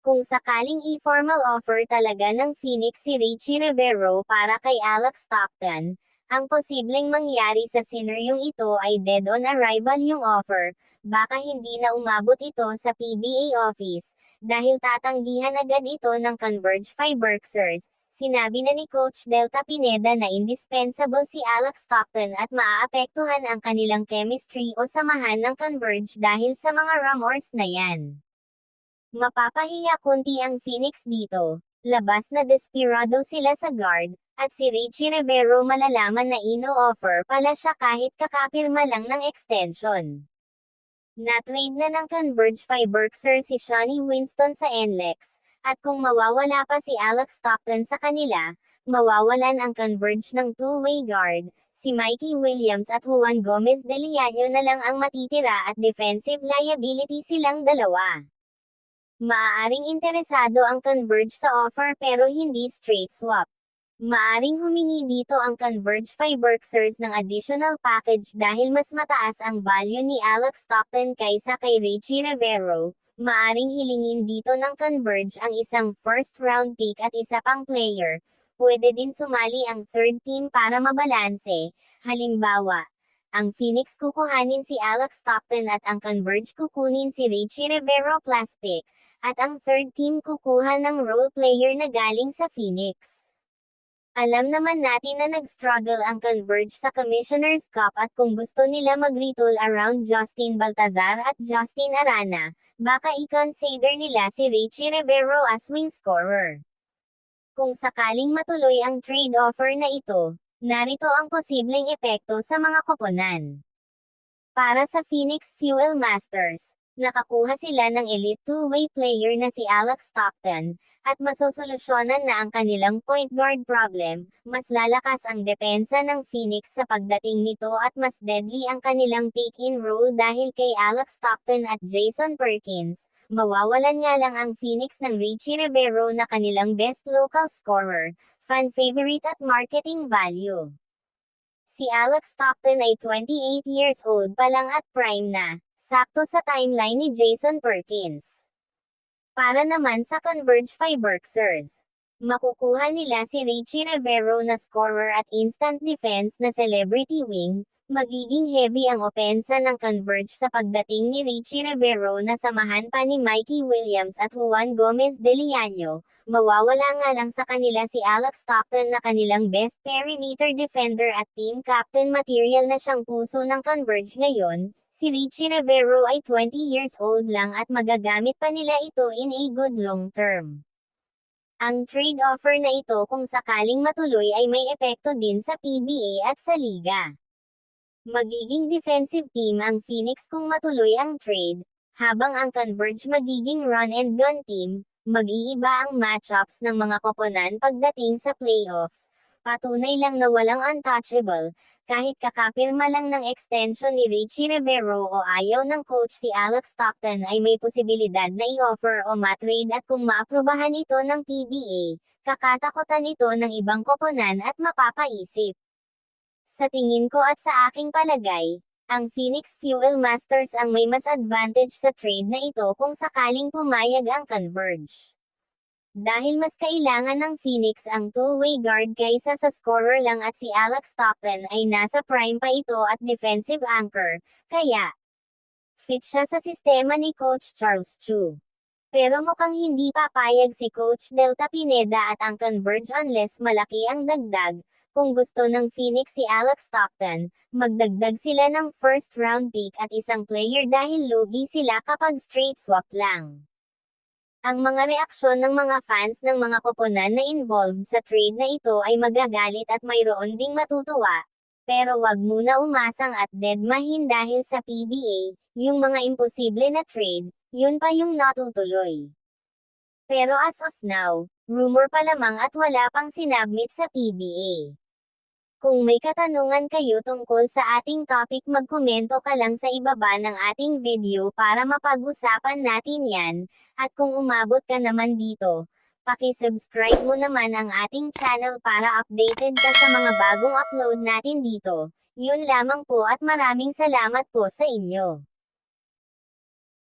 Kung sakaling i-formal offer talaga ng Phoenix si Richie Rivero para kay Alex Stockton, ang posibleng mangyari sa senaryong ito ay dead on arrival yung offer, baka hindi na umabot ito sa PBA office, dahil tatanggihan agad ito ng Converge Fiberxers. Sinabi na ni Coach Delta Pineda na indispensable si Alex Stockton at maaapektuhan ang kanilang chemistry o samahan ng Converge dahil sa mga rumors na yan. Mapapahiya konti ang Phoenix dito. Labas na desperado sila sa guard, at si Richie Rivero malalaman na ino-offer pala siya kahit kakapirma lang ng extension. Na-trade na ng Converge Fiberxer si Shani Winston sa NLEX, at kung mawawala pa si Alex Stockton sa kanila, mawawalan ang Converge ng two-way guard. Si Mikey Williams at Juan Gomez de Leaño na lang ang matitira at defensive liability silang dalawa. Maaaring interesado ang Converge sa offer pero hindi straight swap. Maaring humingi dito ang Converge Fiberxers ng additional package dahil mas mataas ang value ni Alex Stockton kaysa kay Richie Rivero. Maaring hilingin dito ng Converge ang isang first round pick at isa pang player. Pwede din sumali ang third team para mabalanse. Halimbawa, ang Phoenix kukuhanin si Alex Stockton at ang Converge kukunin si Richie Rivero plus pick, at ang third team kukuha ng role player na galing sa Phoenix. Alam naman natin na nag-struggle ang Converge sa Commissioner's Cup at kung gusto nila mag-retool around Justin Baltazar at Justin Arana, baka i-consider nila si Richie Rivero as wing scorer. Kung sakaling matuloy ang trade offer na ito, narito ang posibleng epekto sa mga koponan. Para sa Phoenix Fuel Masters, nakakuha sila ng elite two-way player na si Alex Stockton, at masosolusyonan na ang kanilang point guard problem. Mas lalakas ang depensa ng Phoenix sa pagdating nito at mas deadly ang kanilang pick-and-roll dahil kay Alex Stockton at Jason Perkins. Mawawalan nga lang ang Phoenix ng Richie Rivero na kanilang best local scorer, fan favorite at marketing value. Si Alex Stockton ay 28 years old pa lang at prime na, sakto sa timeline ni Jason Perkins. Para naman sa Converge Fiberxers, makukuha nila si Richie Rivero na scorer at instant defense na celebrity wing. Magiging heavy ang opensa ng Converge sa pagdating ni Richie Rivero na samahan pa ni Mikey Williams at Juan Gomez de Leaño. Mawawala nga lang sa kanila si Alex Stockton na kanilang best perimeter defender at team captain material na siyang puso ng Converge ngayon. Si Richie Rivero ay 20 years old lang at magagamit pa nila ito in a good long term. Ang trade offer na ito kung sakaling matuloy ay may epekto din sa PBA at sa liga. Magiging defensive team ang Phoenix kung matuloy ang trade, habang ang Converge magiging run and gun team. Mag-iiba ang matchups ng mga koponan pagdating sa playoffs. Patunay lang na walang untouchable, kahit kakapirma lang ng extension ni Richie Rivero o ayaw ng coach si Alex Stockton ay may posibilidad na i-offer o matrade at kung maaprubahan ito ng PBA, kakatakutan ito ng ibang koponan at mapapaisip. Sa tingin ko at sa aking palagay, ang Phoenix Fuel Masters ang may mas advantage sa trade na ito kung sakaling pumayag ang Converge. Dahil mas kailangan ng Phoenix ang two-way guard kaysa sa scorer lang at si Alex Stockton ay nasa prime pa ito at defensive anchor, kaya fit siya sa sistema ni Coach Charles Chu. Pero mukhang hindi papayag si Coach Delta Pineda at ang Converge unless malaki ang dagdag. Kung gusto ng Phoenix si Alex Stockton, magdagdag sila ng first round pick at isang player dahil lugi sila kapag straight swap lang. Ang mga reaksyon ng mga fans ng mga koponan na involved sa trade na ito ay magagalit at mayroon ding matutuwa. Pero wag muna umasang at dedmahin dahil sa PBA, yung mga imposible na trade, yun pa yung natutuloy. Pero as of now, rumor pa lamang at wala pang sinabmit sa PBA. Kung may katanungan kayo tungkol sa ating topic magkomento ka lang sa ibaba ng ating video para mapag-usapan natin yan, at kung umabot ka naman dito, paki-subscribe mo naman ang ating channel para updated ka sa mga bagong upload natin dito. Yun lamang po at maraming salamat po sa inyo.